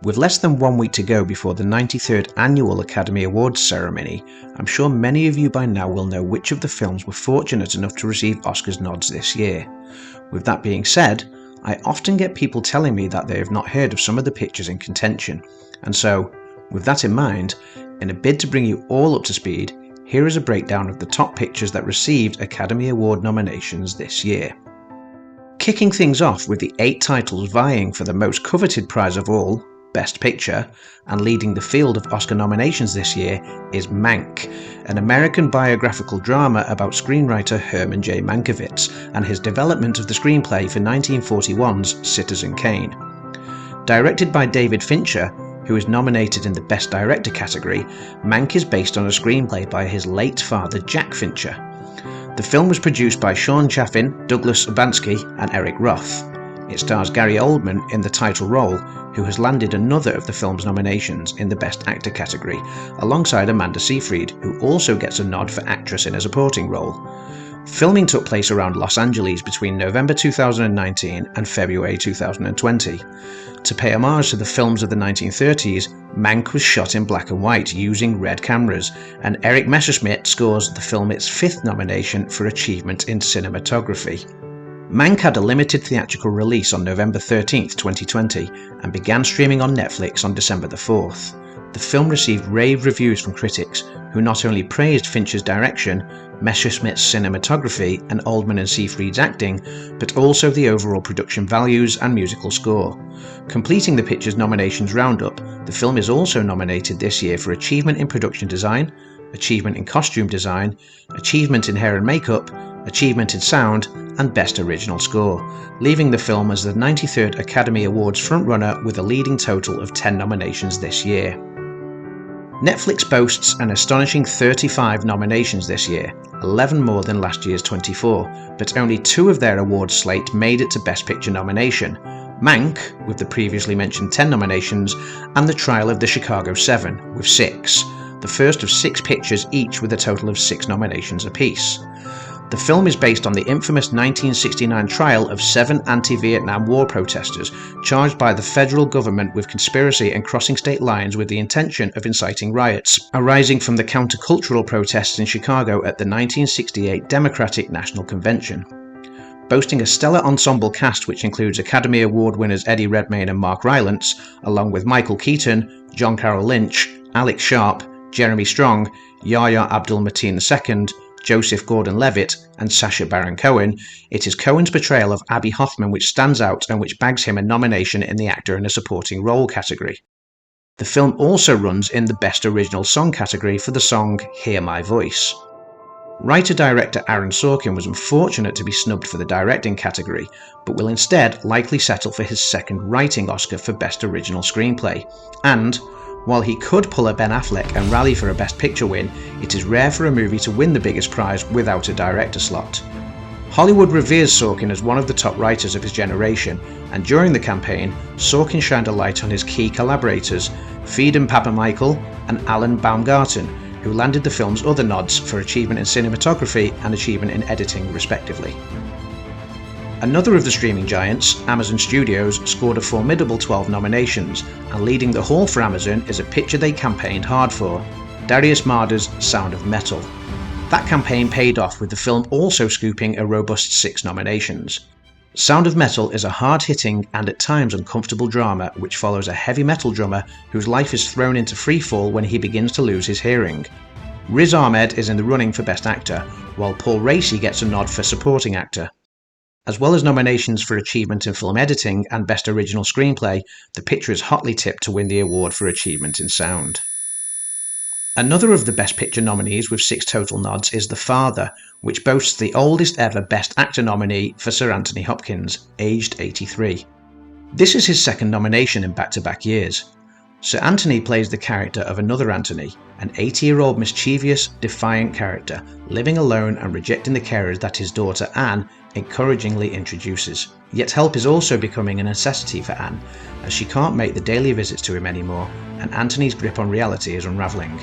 With less than 1 week to go before the 93rd Annual Academy Awards ceremony, I'm sure many of you by now will know which of the films were fortunate enough to receive Oscars nods this year. With that being said, I often get people telling me that they have not heard of some of the pictures in contention, and so, with that in mind, in a bid to bring you all up to speed, here is a breakdown of the top pictures that received Academy Award nominations this year. Kicking things off with the 8 titles vying for the most coveted prize of all, Best Picture, and leading the field of Oscar nominations this year is Mank, an American biographical drama about screenwriter Herman J. Mankiewicz and his development of the screenplay for 1941's Citizen Kane. Directed by David Fincher, who is nominated in the Best Director category, Mank is based on a screenplay by his late father Jack Fincher. The film was produced by Sean Chaffin, Douglas Urbanski and Eric Roth. It stars Gary Oldman in the title role, who has landed another of the film's nominations in the Best Actor category, alongside Amanda Seyfried, who also gets a nod for actress in a supporting role. Filming took place around Los Angeles between November 2019 and February 2020. To pay homage to the films of the 1930s, Mank was shot in black and white using red cameras, and Eric Messerschmidt scores the film its 5th nomination for achievement in cinematography. Mank had a limited theatrical release on November 13, 2020, and began streaming on Netflix on December 4th. The film received rave reviews from critics, who not only praised Fincher's direction, Messerschmidt's cinematography and Oldman and Seyfried's acting, but also the overall production values and musical score. Completing the picture's nominations roundup, the film is also nominated this year for Achievement in Production Design, Achievement in Costume Design, Achievement in Hair and Makeup, Achievement in Sound, and Best Original Score, leaving the film as the 93rd Academy Awards frontrunner with a leading total of 10 nominations this year. Netflix boasts an astonishing 35 nominations this year, 11 more than last year's 24, but only 2 of their awards slate made it to Best Picture nomination: Mank, with the previously mentioned 10 nominations, and The Trial of the Chicago 7, with 6, the first of 6 pictures each with a total of 6 nominations apiece. The film is based on the infamous 1969 trial of 7 anti-Vietnam War protesters charged by the federal government with conspiracy and crossing state lines with the intention of inciting riots, arising from the countercultural protests in Chicago at the 1968 Democratic National Convention. Boasting a stellar ensemble cast which includes Academy Award winners Eddie Redmayne and Mark Rylance, along with Michael Keaton, John Carroll Lynch, Alex Sharp, Jeremy Strong, Yahya Abdul-Mateen II, Joseph Gordon-Levitt, and Sacha Baron Cohen, it is Cohen's portrayal of Abby Hoffman which stands out and which bags him a nomination in the Actor in a Supporting Role category. The film also runs in the Best Original Song category for the song Hear My Voice. Writer-director Aaron Sorkin was unfortunate to be snubbed for the directing category, but will instead likely settle for his 2nd writing Oscar for Best Original Screenplay, and while he could pull a Ben Affleck and rally for a Best Picture win, it is rare for a movie to win the biggest prize without a director slot. Hollywood reveres Sorkin as one of the top writers of his generation, and during the campaign, Sorkin shined a light on his key collaborators, Phelan Papamichael and Alan Baumgarten, who landed the film's other nods for achievement in cinematography and achievement in editing, respectively. Another of the streaming giants, Amazon Studios, scored a formidable 12 nominations, and leading the haul for Amazon is a picture they campaigned hard for: Darius Marder's Sound of Metal. That campaign paid off, with the film also scooping a robust 6 nominations. Sound of Metal is a hard-hitting and at times uncomfortable drama which follows a heavy metal drummer whose life is thrown into freefall when he begins to lose his hearing. Riz Ahmed is in the running for Best Actor, while Paul Raci gets a nod for Supporting Actor. As well as nominations for Achievement in Film Editing and Best Original Screenplay, the picture is hotly tipped to win the award for Achievement in Sound. Another of the Best Picture nominees with 6 total nods is The Father, which boasts the oldest ever Best Actor nominee for Sir Anthony Hopkins, aged 83. This is his 2nd nomination in back-to-back years. Sir Anthony plays the character of another Anthony, an 80-year-old mischievous, defiant character, living alone and rejecting the carers that his daughter Anne encouragingly introduces. Yet help is also becoming a necessity for Anne, as she can't make the daily visits to him anymore, and Anthony's grip on reality is unravelling.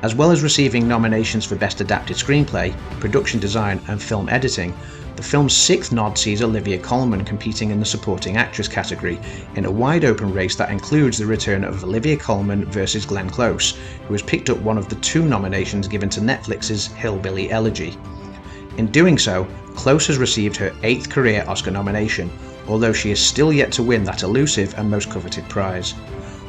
As well as receiving nominations for Best Adapted Screenplay, Production Design and Film Editing, The film's sixth nod sees Olivia Colman competing in the supporting actress category in a wide open race that includes the return of Olivia Colman versus Glenn Close, who has picked up one of the 2 nominations given to Netflix's Hillbilly Elegy. In doing so, Close has received her 8th career Oscar nomination, although she is still yet to win that elusive and most coveted prize.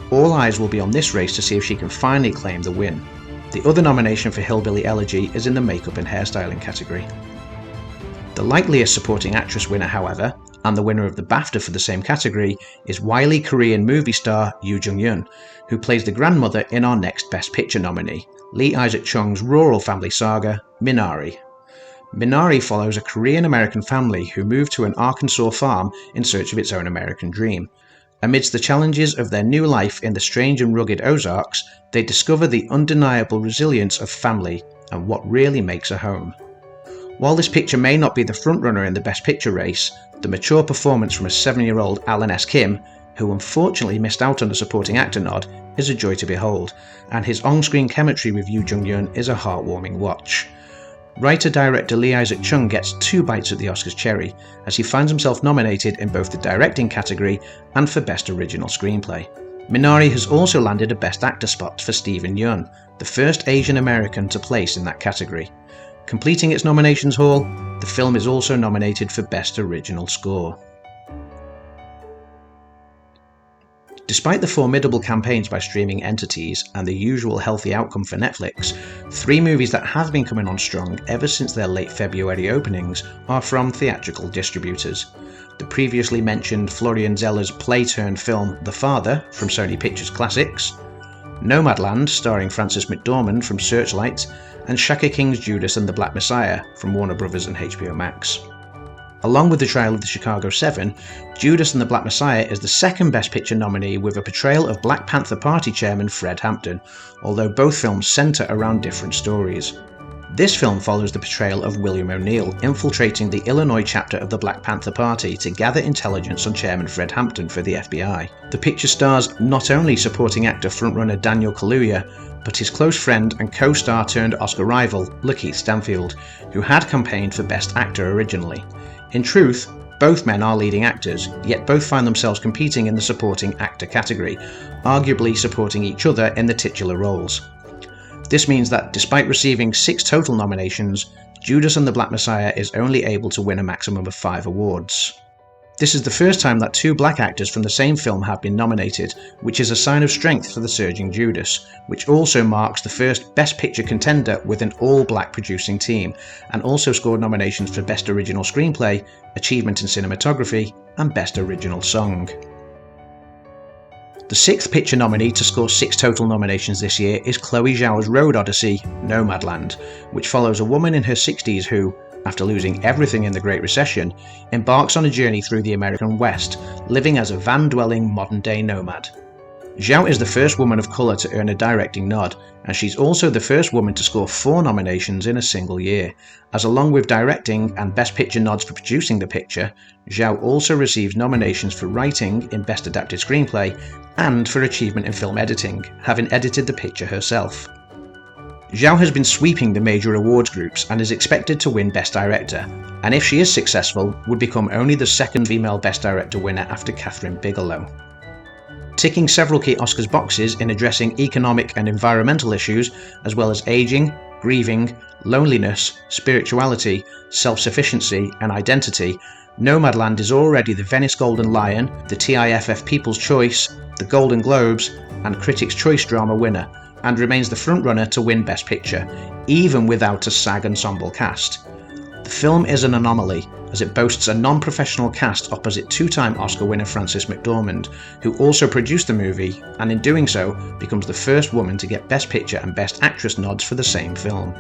All eyes will be on this race to see if she can finally claim the win. The other nomination for Hillbilly Elegy is in the makeup and hairstyling category. The likeliest supporting actress winner, however, and the winner of the BAFTA for the same category, is wily Korean movie star Yoo Jung-yoon, who plays the grandmother in our next Best Picture nominee, Lee Isaac-Chung's rural family saga, Minari. Minari follows a Korean-American family who move to an Arkansas farm in search of its own American dream. Amidst the challenges of their new life in the strange and rugged Ozarks, they discover the undeniable resilience of family and what really makes a home. While this picture may not be the frontrunner in the Best Picture race, the mature performance from a 7-year-old Alan S. Kim, who unfortunately missed out on the supporting actor nod, is a joy to behold, and his on-screen chemistry with Yoo Jung-yoon is a heartwarming watch. Writer-director Lee Isaac-Chung gets 2 bites at the Oscars cherry, as he finds himself nominated in both the directing category and for Best Original Screenplay. Minari has also landed a Best Actor spot for Steven Yeun, the first Asian American to place in that category. Completing its nominations haul, the film is also nominated for Best Original Score. Despite the formidable campaigns by streaming entities and the usual healthy outcome for Netflix, 3 movies that have been coming on strong ever since their late February openings are from theatrical distributors. The previously mentioned Florian Zeller's play-turned-film The Father from Sony Pictures Classics, Nomadland starring Frances McDormand from Searchlight, and Shaka King's Judas and the Black Messiah from Warner Bros. And HBO Max. Along with the trial of the Chicago 7, Judas and the Black Messiah is the second Best Picture nominee with a portrayal of Black Panther Party chairman Fred Hampton, although both films centre around different stories. This film follows the portrayal of William O'Neill infiltrating the Illinois chapter of the Black Panther Party to gather intelligence on Chairman Fred Hampton for the FBI. The picture stars not only supporting actor frontrunner Daniel Kaluuya, but his close friend and co-star turned Oscar rival Lakeith Stanfield, who had campaigned for Best Actor originally. In truth, both men are leading actors, yet both find themselves competing in the supporting actor category, arguably supporting each other in the titular roles. This means that despite receiving 6 total nominations, Judas and the Black Messiah is only able to win a maximum of 5 awards. This is the first time that 2 black actors from the same film have been nominated, which is a sign of strength for the surging Judas, which also marks the first Best Picture contender with an all-black producing team, and also scored nominations for Best Original Screenplay, Achievement in Cinematography, and Best Original Song. The 6th picture nominee to score 6 total nominations this year is Chloe Zhao's road odyssey, Nomadland, which follows a woman in her 60s who, after losing everything in the Great Recession, embarks on a journey through the American West, living as a van-dwelling modern-day nomad. Zhao is the first woman of colour to earn a directing nod, and she's also the first woman to score 4 nominations in a single year, as along with directing and Best Picture nods for producing the picture, Zhao also receives nominations for writing in Best Adapted Screenplay and for achievement in film editing, having edited the picture herself. Zhao has been sweeping the major awards groups and is expected to win Best Director, and if she is successful, would become only the second female Best Director winner after Kathryn Bigelow. Ticking several key Oscars boxes in addressing economic and environmental issues, as well as aging, grieving, loneliness, spirituality, self-sufficiency, and identity, Nomadland is already the Venice Golden Lion, the TIFF People's Choice, the Golden Globes, and Critics' Choice Drama winner, and remains the frontrunner to win Best Picture, even without a SAG ensemble cast. The film is an anomaly, as it boasts a non-professional cast opposite 2-time Oscar winner Frances McDormand, who also produced the movie, and in doing so, becomes the first woman to get Best Picture and Best Actress nods for the same film.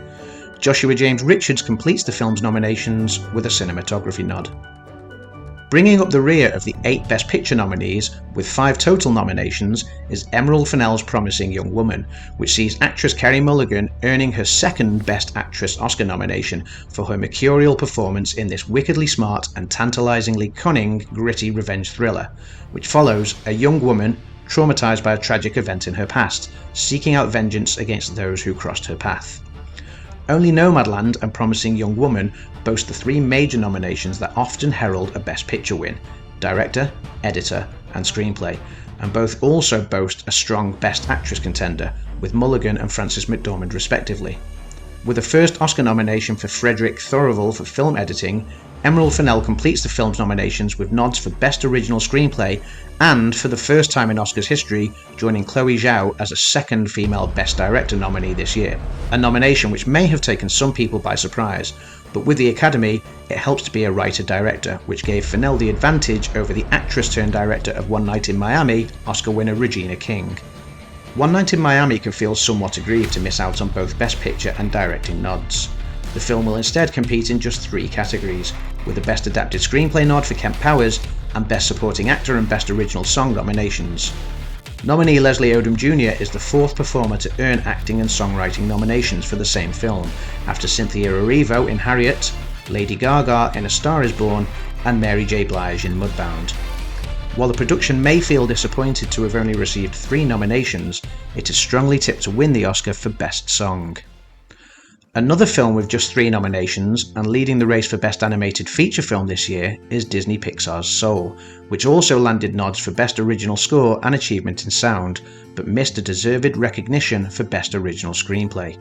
Joshua James Richards completes the film's nominations with a cinematography nod. Bringing up the rear of the 8 Best Picture nominees, with 5 total nominations, is Emerald Fennell's Promising Young Woman, which sees actress Carey Mulligan earning her second Best Actress Oscar nomination for her mercurial performance in this wickedly smart and tantalizingly cunning, gritty revenge thriller, which follows a young woman traumatized by a tragic event in her past, seeking out vengeance against those who crossed her path. Only Nomadland and Promising Young Woman boast the three major nominations that often herald a Best Picture win: Director, Editor, and Screenplay, and both also boast a strong Best Actress contender, with Mulligan and Frances McDormand respectively. With a first Oscar nomination for Frederick Thorovel for film editing, Emerald Fennell completes the film's nominations with nods for Best Original Screenplay and, for the first time in Oscars history, joining Chloe Zhao as a second female Best Director nominee this year, a nomination which may have taken some people by surprise, but with the Academy, it helps to be a writer-director, which gave Fennell the advantage over the actress-turned-director of One Night in Miami, Oscar winner Regina King. One Night in Miami can feel somewhat aggrieved to miss out on both Best Picture and Directing nods. The film will instead compete in just 3 categories, with a Best Adapted Screenplay nod for Kemp Powers and Best Supporting Actor and Best Original Song nominations. Nominee Leslie Odom Jr. is the 4th performer to earn acting and songwriting nominations for the same film, after Cynthia Erivo in Harriet, Lady Gaga in A Star Is Born, and Mary J. Blige in Mudbound. While the production may feel disappointed to have only received 3 nominations, it is strongly tipped to win the Oscar for Best Song. Another film with just 3 nominations, and leading the race for Best Animated Feature Film this year, is Disney Pixar's Soul, which also landed nods for Best Original Score and Achievement in Sound, but missed a deserved recognition for Best Original Screenplay.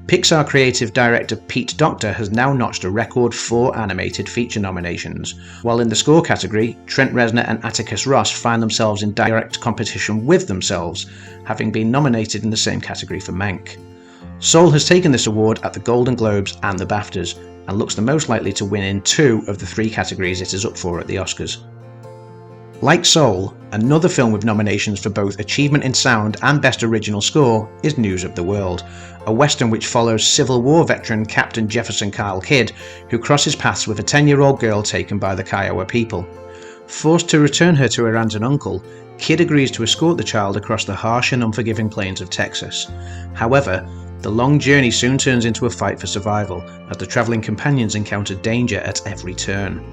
Pixar creative director Pete Docter has now notched a record 4 animated feature nominations, while in the score category, Trent Reznor and Atticus Ross find themselves in direct competition with themselves, having been nominated in the same category for Mank. Soul has taken this award at the Golden Globes and the BAFTAs, and looks the most likely to win in 2 of the 3 categories it is up for at the Oscars. Like Soul, another film with nominations for both Achievement in Sound and Best Original Score is News of the World, a western which follows Civil War veteran Captain Jefferson Kyle Kidd, who crosses paths with a 10-year-old girl taken by the Kiowa people. Forced to return her to her aunt and uncle, Kidd agrees to escort the child across the harsh and unforgiving plains of Texas. However, the long journey soon turns into a fight for survival, as the travelling companions encounter danger at every turn.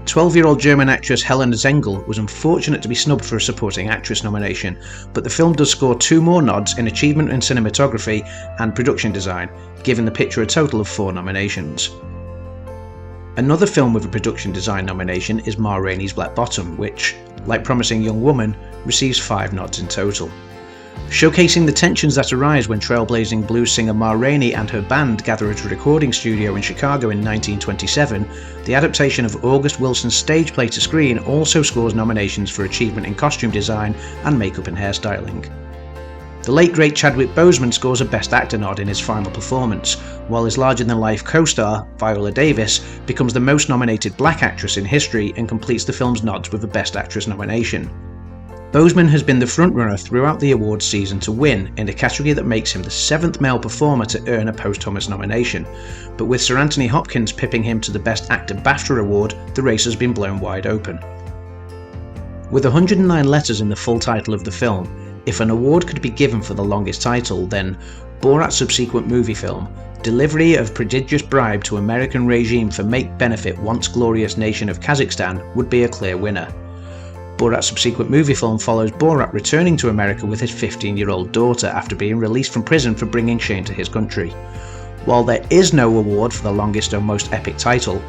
12-year-old German actress Helena Zengel was unfortunate to be snubbed for a Supporting Actress nomination, but the film does score 2 more nods in Achievement in Cinematography and Production Design, giving the picture a total of 4 nominations. Another film with a Production Design nomination is Ma Rainey's Black Bottom, which, like Promising Young Woman, receives 5 nods in total. Showcasing the tensions that arise when trailblazing blues singer Ma Rainey and her band gather at a recording studio in Chicago in 1927, the adaptation of August Wilson's stage play to screen also scores nominations for Achievement in Costume Design and Makeup and Hairstyling. The late great Chadwick Boseman scores a Best Actor nod in his final performance, while his larger-than-life co-star, Viola Davis, becomes the most nominated black actress in history and completes the film's nods with a Best Actress nomination. Boseman has been the frontrunner throughout the awards season to win in a category that makes him the 7th male performer to earn a posthumous nomination, but with Sir Anthony Hopkins pipping him to the Best Actor BAFTA award, the race has been blown wide open. With 109 letters in the full title of the film, if an award could be given for the longest title, then Borat's subsequent movie film, Delivery of Prodigious Bribe to American Regime for Make Benefit Once Glorious Nation of Kazakhstan, would be a clear winner. Borat's subsequent movie film follows Borat returning to America with his 15-year-old daughter after being released from prison for bringing shame to his country. While there is no award for the longest or most epic title,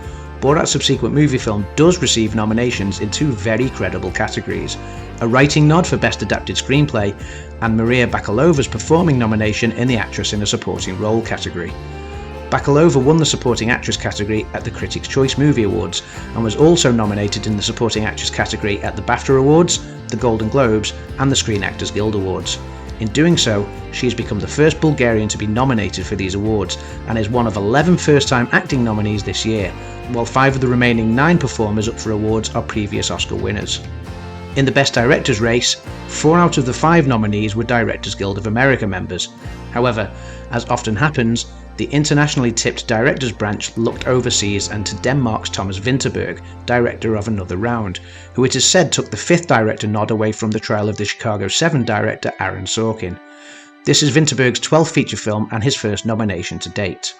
Borat's subsequent movie film does receive nominations in 2 very credible categories: a writing nod for Best Adapted Screenplay, and Maria Bakalova's performing nomination in the Actress in a Supporting Role category. Bakalova won the Supporting Actress category at the Critics' Choice Movie Awards, and was also nominated in the Supporting Actress category at the BAFTA Awards, the Golden Globes, and the Screen Actors Guild Awards. In doing so, she has become the first Bulgarian to be nominated for these awards, and is one of 11 first-time acting nominees this year, while 5 of the remaining 9 performers up for awards are previous Oscar winners. In the Best Directors race, 4 out of the 5 nominees were Directors Guild of America members. However, as often happens, the internationally tipped directors branch looked overseas and to Denmark's Thomas Vinterberg, director of Another Round, who it is said took the 5th director nod away from the trial of the Chicago 7 director Aaron Sorkin. This is Vinterberg's 12th feature film and his first nomination to date.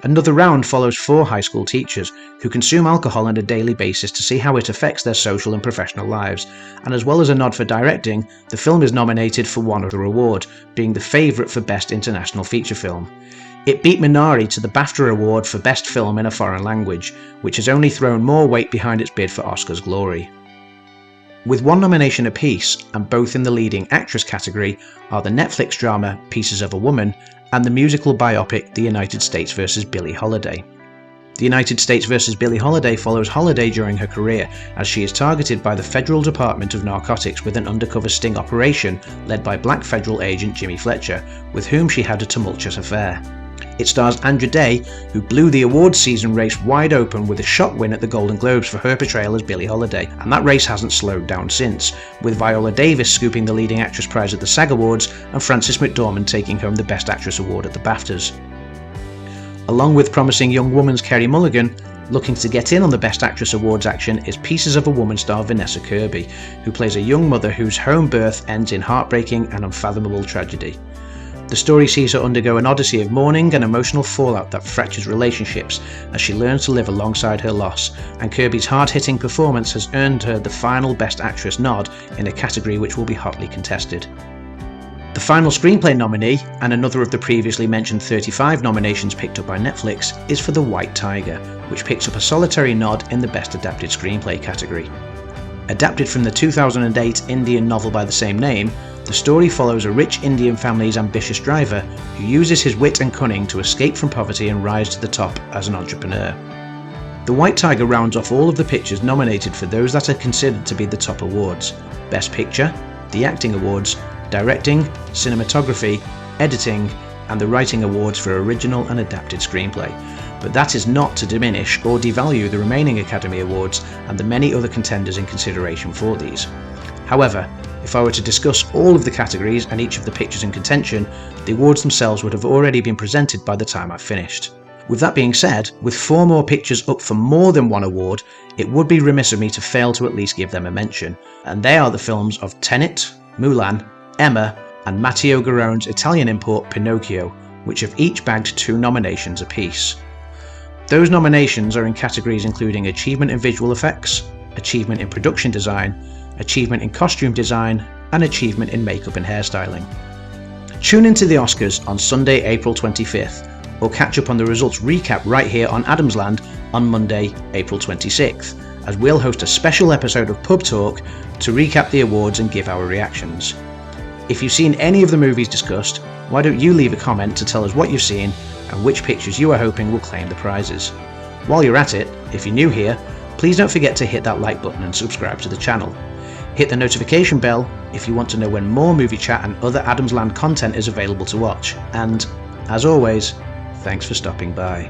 Another round follows 4 high school teachers who consume alcohol on a daily basis to see how it affects their social and professional lives, and as well as a nod for directing, the film is nominated for one other award, being the favourite for Best International Feature Film. It beat Minari to the BAFTA award for Best Film in a Foreign Language, which has only thrown more weight behind its bid for Oscar's glory. With 1 nomination apiece, and both in the leading actress category, are the Netflix drama Pieces of a Woman and the musical biopic The United States vs. Billie Holiday. The United States vs. Billie Holiday follows Holiday during her career, as she is targeted by the Federal Department of Narcotics with an undercover sting operation led by black federal agent Jimmy Fletcher, with whom she had a tumultuous affair. It stars Andra Day, who blew the awards season race wide open with a shock win at the Golden Globes for her portrayal as Billie Holiday, and that race hasn't slowed down since, with Viola Davis scooping the leading actress prize at the SAG Awards and Frances McDormand taking home the Best Actress award at the BAFTAs. Along with promising young woman's Carey Mulligan, looking to get in on the Best Actress awards action is Pieces of a Woman star Vanessa Kirby, who plays a young mother whose home birth ends in heartbreaking and unfathomable tragedy. The story sees her undergo an odyssey of mourning and emotional fallout that fractures relationships as she learns to live alongside her loss, and Kirby's hard-hitting performance has earned her the final Best Actress nod in a category which will be hotly contested. The final screenplay nominee, and another of the previously mentioned 35 nominations picked up by Netflix, is for The White Tiger, which picks up a solitary nod in the Best Adapted Screenplay category. Adapted from the 2008 Indian novel by the same name, the story follows a rich Indian family's ambitious driver who uses his wit and cunning to escape from poverty and rise to the top as an entrepreneur. The White Tiger rounds off all of the pictures nominated for those that are considered to be the top awards: Best Picture, the Acting Awards, Directing, Cinematography, Editing, and the Writing Awards for Original and Adapted Screenplay. But that is not to diminish or devalue the remaining Academy Awards and the many other contenders in consideration for these. However, if I were to discuss all of the categories and each of the pictures in contention, the awards themselves would have already been presented by the time I've finished. With that being said, with 4 more pictures up for more than 1 award, it would be remiss of me to fail to at least give them a mention, and they are the films of Tenet, Mulan, Emma, and Matteo Garone's Italian import Pinocchio, which have each bagged 2 nominations apiece. Those nominations are in categories including Achievement in Visual Effects, Achievement in Production Design, Achievement in Costume Design, and Achievement in Makeup and Hairstyling. Tune into the Oscars on Sunday, April 25th, or catch up on the results recap right here on Adamsland on Monday, April 26th, as we'll host a special episode of Pub Talk to recap the awards and give our reactions. If you've seen any of the movies discussed, why don't you leave a comment to tell us what you've seen and which pictures you are hoping will claim the prizes. While you're at it, if you're new here, please don't forget to hit that like button and subscribe to the channel. Hit the notification bell if you want to know when more movie chat and other Adamsland content is available to watch, and, as always, thanks for stopping by.